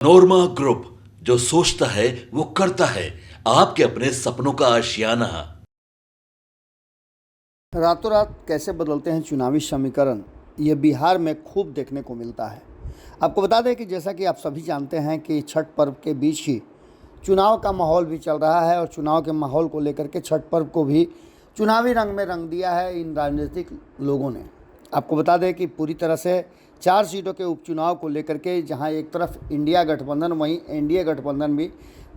नोरमा group, जो सोचता है वो करता है। आपके अपने सपनों का आशियाना। रातों रात कैसे बदलते हैं चुनावी समीकरण, ये बिहार में खूब देखने को मिलता है। आपको बता दें कि जैसा कि आप सभी जानते हैं कि छठ पर्व के बीच ही चुनाव का माहौल भी चल रहा है और चुनाव के माहौल को लेकर के छठ पर्व को भी चुनावी रंग में रंग दिया है इन राजनीतिक लोगों ने। आपको बता दें कि पूरी तरह से 4 सीटों के उपचुनाव को लेकर के जहां एक तरफ इंडिया गठबंधन वहीं एनडीए गठबंधन भी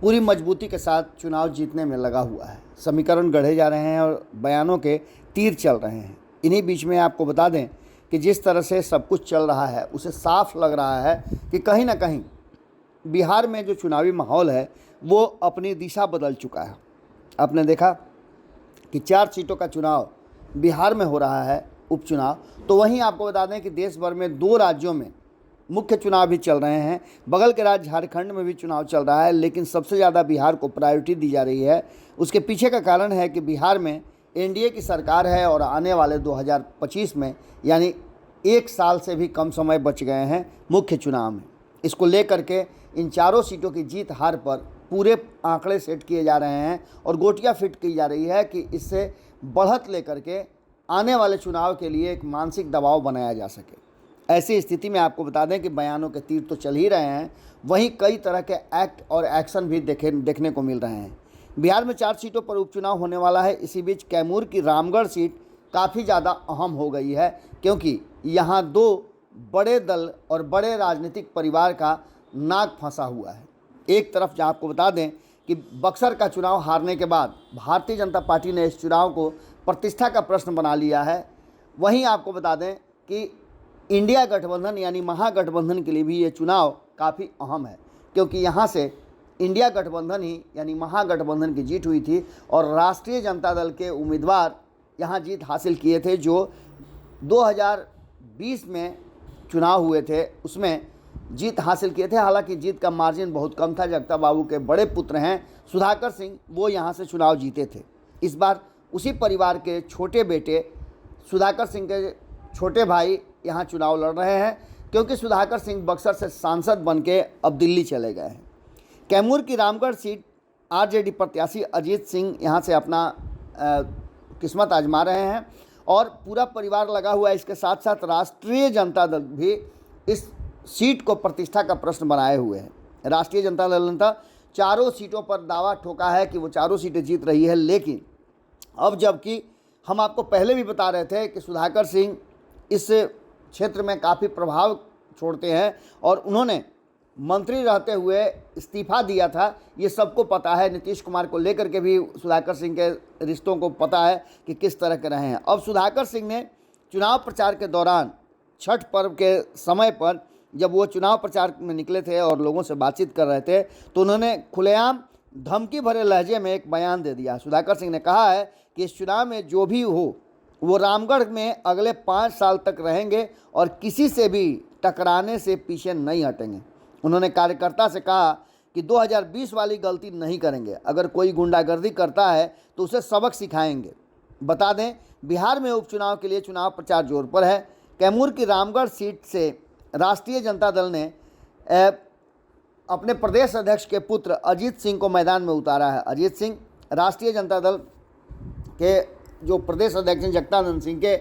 पूरी मजबूती के साथ चुनाव जीतने में लगा हुआ है। समीकरण गढ़े जा रहे हैं और बयानों के तीर चल रहे हैं। इन्हीं बीच में आपको बता दें कि जिस तरह से सब कुछ चल रहा है उसे साफ लग रहा है कि कहीं ना कहीं बिहार में जो चुनावी माहौल है वो अपनी दिशा बदल चुका है। आपने देखा कि 4 सीटों का चुनाव बिहार में हो रहा है उपचुनाव, तो वहीं आपको बता दें कि देश भर में 2 राज्यों में मुख्य चुनाव भी चल रहे हैं। बगल के राज्य झारखंड में भी चुनाव चल रहा है, लेकिन सबसे ज़्यादा बिहार को प्रायोरिटी दी जा रही है। उसके पीछे का कारण है कि बिहार में एनडीए की सरकार है और आने वाले 2025 में यानी 1 साल से भी कम समय बच गए हैं मुख्य चुनाव में। इसको लेकर के इन चारों सीटों की जीत हार पर पूरे आंकड़े सेट किए जा रहे हैं और गोटियां फिट की जा रही है कि इससे बढ़त लेकर के आने वाले चुनाव के लिए एक मानसिक दबाव बनाया जा सके। ऐसी स्थिति में आपको बता दें कि बयानों के तीर तो चल ही रहे हैं, वहीं कई तरह के एक्ट और एक्शन भी देखने को मिल रहे हैं। बिहार में 4 सीटों पर उपचुनाव होने वाला है। इसी बीच कैमूर की रामगढ़ सीट काफ़ी ज़्यादा अहम हो गई है, क्योंकि यहाँ 2 बड़े दल और बड़े राजनीतिक परिवार का नाक फंसा हुआ है। एक तरफ जहाँ आपको बता दें कि बक्सर का चुनाव हारने के बाद भारतीय जनता पार्टी ने इस चुनाव को प्रतिष्ठा का प्रश्न बना लिया है, वहीं आपको बता दें कि इंडिया गठबंधन यानी महागठबंधन के लिए भी ये चुनाव काफ़ी अहम है, क्योंकि यहाँ से इंडिया गठबंधन ही यानी महागठबंधन की जीत हुई थी और राष्ट्रीय जनता दल के उम्मीदवार यहाँ जीत हासिल किए थे। जो 2020 में चुनाव हुए थे उसमें जीत हासिल किए थे। हालांकि जीत का मार्जिन बहुत कम था। जगता बाबू के बड़े पुत्र हैं सुधाकर सिंह, वो यहाँ से चुनाव जीते थे। इस बार उसी परिवार के छोटे बेटे सुधाकर सिंह के छोटे भाई यहाँ चुनाव लड़ रहे हैं, क्योंकि सुधाकर सिंह बक्सर से सांसद बन के अब दिल्ली चले गए हैं। कैमूर की रामगढ़ सीट आरजेडी प्रत्याशी अजीत सिंह यहाँ से अपना किस्मत आजमा रहे हैं और पूरा परिवार लगा हुआ है। इसके साथ साथ राष्ट्रीय जनता दल भी इस सीट को प्रतिष्ठा का प्रश्न बनाए हुए है। राष्ट्रीय जनता दल ने चारों सीटों पर दावा ठोका है कि वो चारों सीटें जीत रही है, लेकिन अब जबकि हम आपको पहले भी बता रहे थे कि सुधाकर सिंह इस क्षेत्र में काफ़ी प्रभाव छोड़ते हैं और उन्होंने मंत्री रहते हुए इस्तीफा दिया था, ये सबको पता है। नीतीश कुमार को लेकर के भी सुधाकर सिंह के रिश्तों को पता है कि किस तरह के रहे हैं। अब सुधाकर सिंह ने चुनाव प्रचार के दौरान छठ पर्व के समय पर जब वो चुनाव प्रचार में निकले थे और लोगों से बातचीत कर रहे थे, तो उन्होंने खुलेआम धमकी भरे लहजे में एक बयान दे दिया। सुधाकर सिंह ने कहा है कि इस चुनाव में जो भी हो वो रामगढ़ में अगले 5 साल तक रहेंगे और किसी से भी टकराने से पीछे नहीं हटेंगे। उन्होंने कार्यकर्ता से कहा कि 2020 वाली गलती नहीं करेंगे। अगर कोई गुंडागर्दी करता है तो उसे सबक सिखाएंगे। बता दें, बिहार में उपचुनाव के लिए चुनाव प्रचार जोर पर है। कैमूर की रामगढ़ सीट से राष्ट्रीय जनता दल ने अपने प्रदेश अध्यक्ष के पुत्र अजीत सिंह को मैदान में उतारा है। अजीत सिंह राष्ट्रीय जनता दल के जो प्रदेश अध्यक्ष हैं जगदानंद सिंह के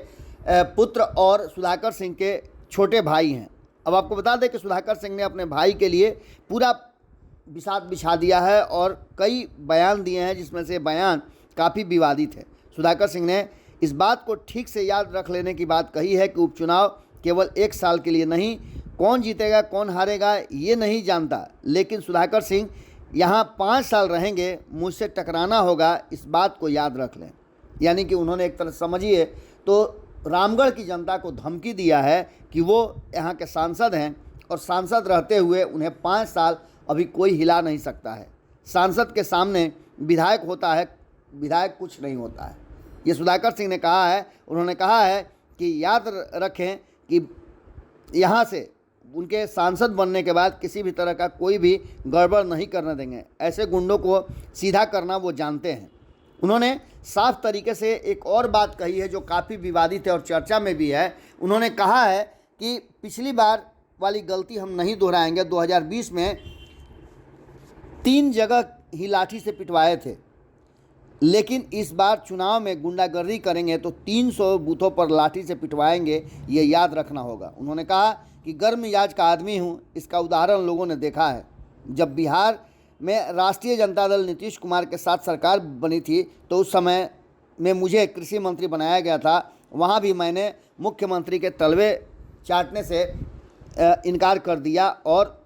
पुत्र और सुधाकर सिंह के छोटे भाई हैं। अब आपको बता दें कि सुधाकर सिंह ने अपने भाई के लिए पूरा बिसात बिछा दिया है और कई बयान दिए हैं, जिसमें से बयान काफ़ी विवादित है। सुधाकर सिंह ने इस बात को ठीक से याद रख लेने की बात कही है कि उपचुनाव केवल 1 साल के लिए नहीं, कौन जीतेगा कौन हारेगा ये नहीं जानता, लेकिन सुधाकर सिंह यहाँ 5 साल रहेंगे, मुझसे टकराना होगा, इस बात को याद रख लें। यानी कि उन्होंने एक तरह समझिए तो रामगढ़ की जनता को धमकी दिया है कि वो यहाँ के सांसद हैं और सांसद रहते हुए उन्हें 5 साल अभी कोई हिला नहीं सकता है। सांसद के सामने विधायक होता है, विधायक कुछ नहीं होता है, ये सुधाकर सिंह ने कहा है। उन्होंने कहा है कि याद रखें कि यहाँ से उनके सांसद बनने के बाद किसी भी तरह का कोई भी गड़बड़ नहीं करने देंगे। ऐसे गुंडों को सीधा करना वो जानते हैं। उन्होंने साफ तरीके से एक और बात कही है जो काफ़ी विवादित है और चर्चा में भी है। उन्होंने कहा है कि पिछली बार वाली गलती हम नहीं दोहराएंगे। 2020 में 3 जगह ही लाठी से पिटवाए थे, लेकिन इस बार चुनाव में गुंडागर्दी करेंगे तो 300 बूथों पर लाठी से पिटवाएंगे, ये याद रखना होगा। उन्होंने कहा कि गर्म मिजाज का आदमी हूँ, इसका उदाहरण लोगों ने देखा है। जब बिहार में राष्ट्रीय जनता दल नीतीश कुमार के साथ सरकार बनी थी तो उस समय में मुझे कृषि मंत्री बनाया गया था। वहाँ भी मैंने मुख्यमंत्री के तलवे चाटने से इनकार कर दिया और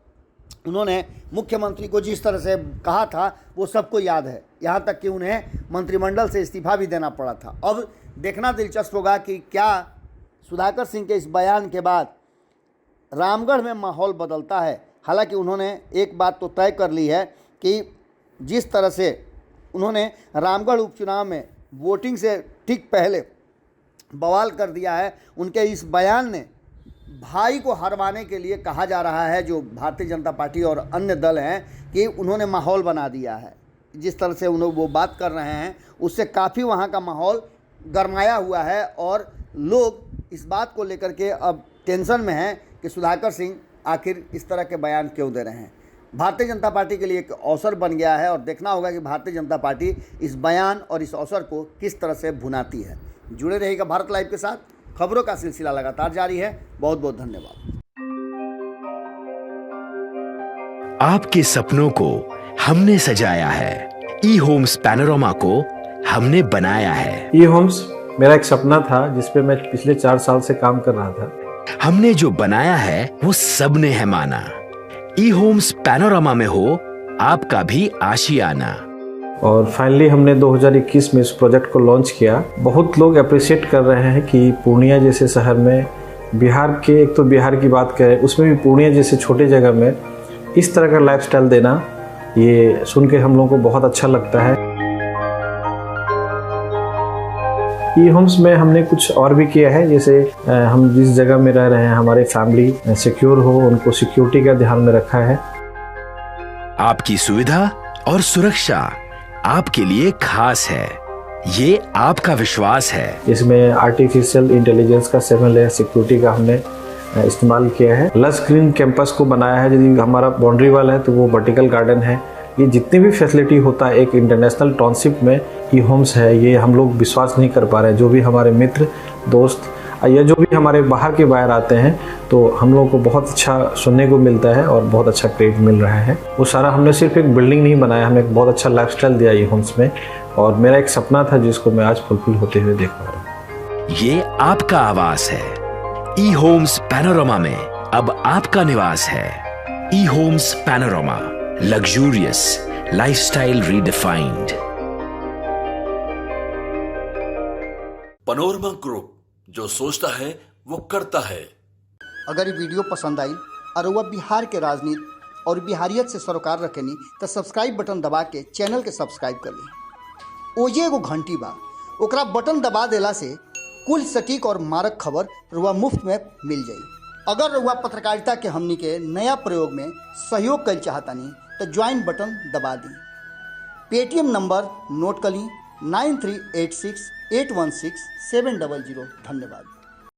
उन्होंने मुख्यमंत्री को जिस तरह से कहा था वो सबको याद है, यहाँ तक कि उन्हें मंत्रिमंडल से इस्तीफा भी देना पड़ा था। अब देखना दिलचस्प होगा कि क्या सुधाकर सिंह के इस बयान के बाद रामगढ़ में माहौल बदलता है। हालांकि उन्होंने एक बात तो तय कर ली है कि जिस तरह से उन्होंने रामगढ़ उपचुनाव में वोटिंग से ठीक पहले बवाल कर दिया है, उनके इस बयान ने भाई को हरवाने के लिए कहा जा रहा है, जो भारतीय जनता पार्टी और अन्य दल हैं, कि उन्होंने माहौल बना दिया है। जिस तरह से उन्होंने वो बात कर रहे हैं उससे काफ़ी वहाँ का माहौल गरमाया हुआ है और लोग इस बात को लेकर के अब टेंशन में हैं कि सुधाकर सिंह आखिर इस तरह के बयान क्यों दे रहे हैं। भारतीय जनता पार्टी के लिए एक अवसर बन गया है और देखना होगा कि भारतीय जनता पार्टी इस बयान और इस अवसर को किस तरह से भुनाती है। जुड़े रहेगा भारत लाइव के साथ, खबरों का सिलसिला लगातार जारी है। बहुत बहुत धन्यवाद। आपके सपनों को हमने सजाया है, ई होम्स पैनोरामा को हमने बनाया है। ई होम्स मेरा एक सपना था जिसपे मैं पिछले 4 साल से काम कर रहा था। हमने जो बनाया है वो सबने है माना। ई होम्स पैनोरामा में हो आपका भी आशियाना। और फाइनली हमने 2021 में इस प्रोजेक्ट को लॉन्च किया। बहुत लोग अप्रिशिएट कर रहे हैं कि पूर्णिया जैसे शहर में, बिहार के, एक तो बिहार की बात करें उसमें भी पूर्णिया जैसे छोटे जगह में इस तरह का लाइफस्टाइल देना, ये सुन के हम लोगों को बहुत अच्छा लगता है। ई होम्स में हमने कुछ और भी किया है, जैसे हम जिस जगह में रह रहे हैं हमारे फैमिली सिक्योर हो, उनको सिक्योरिटी का ध्यान में रखा है। आपकी सुविधा और सुरक्षा आपके लिए खास है, ये आपका विश्वास है। इसमें आर्टिफिशियल इंटेलिजेंस का 7 लेयर सिक्योरिटी का हमने इस्तेमाल किया है। लस ग्रीन कैंपस को बनाया है। यदि हमारा बाउंड्री वाल है तो वो वर्टिकल गार्डन है। ये जितनी भी फैसिलिटी होता है एक इंटरनेशनल टाउनशिप में ई होम्स है, ये हम लोग विश्वास नहीं कर पा रहे हैं। जो भी हमारे मित्र दोस्त या जो भी हमारे बाहर के बाहर आते हैं तो हम लोगों को बहुत अच्छा सुनने को मिलता है और बहुत अच्छा क्रेडिट मिल रहा है। वो सारा हमने सिर्फ एक बिल्डिंग नहीं बनाया, हमने एक बहुत अच्छा लाइफस्टाइल दिया ई होम्स में, और मेरा एक सपना था जिसको मैं आज फुलफिल होते हुए देख पा रहा हूँ। ये आपका आवास है। ई होम्स पैनोरामा में अब आपका निवास है। E homes Panorama, luxurious lifestyle redefined. Panorama group, जो सोचता है वो करता है। अगर ये वीडियो पसंद आई और वह बिहार के राजनीति और बिहारियत से सरोकार रखेनी तो सब्सक्राइब बटन दबा के चैनल के सब्सक्राइब कर ली। ओजे एगो घंटी बा, ओकरा बटन दबा देला से कुल सटीक और मारक खबर रुआ मुफ्त में मिल जाई। अगर रुआ पत्रकारिता के हमनी के नया प्रयोग में सहयोग कर चाहतानी तो ज्वाइन बटन दबा दी। पेटीएम नंबर नोट कर ली 9386816700। धन्यवाद।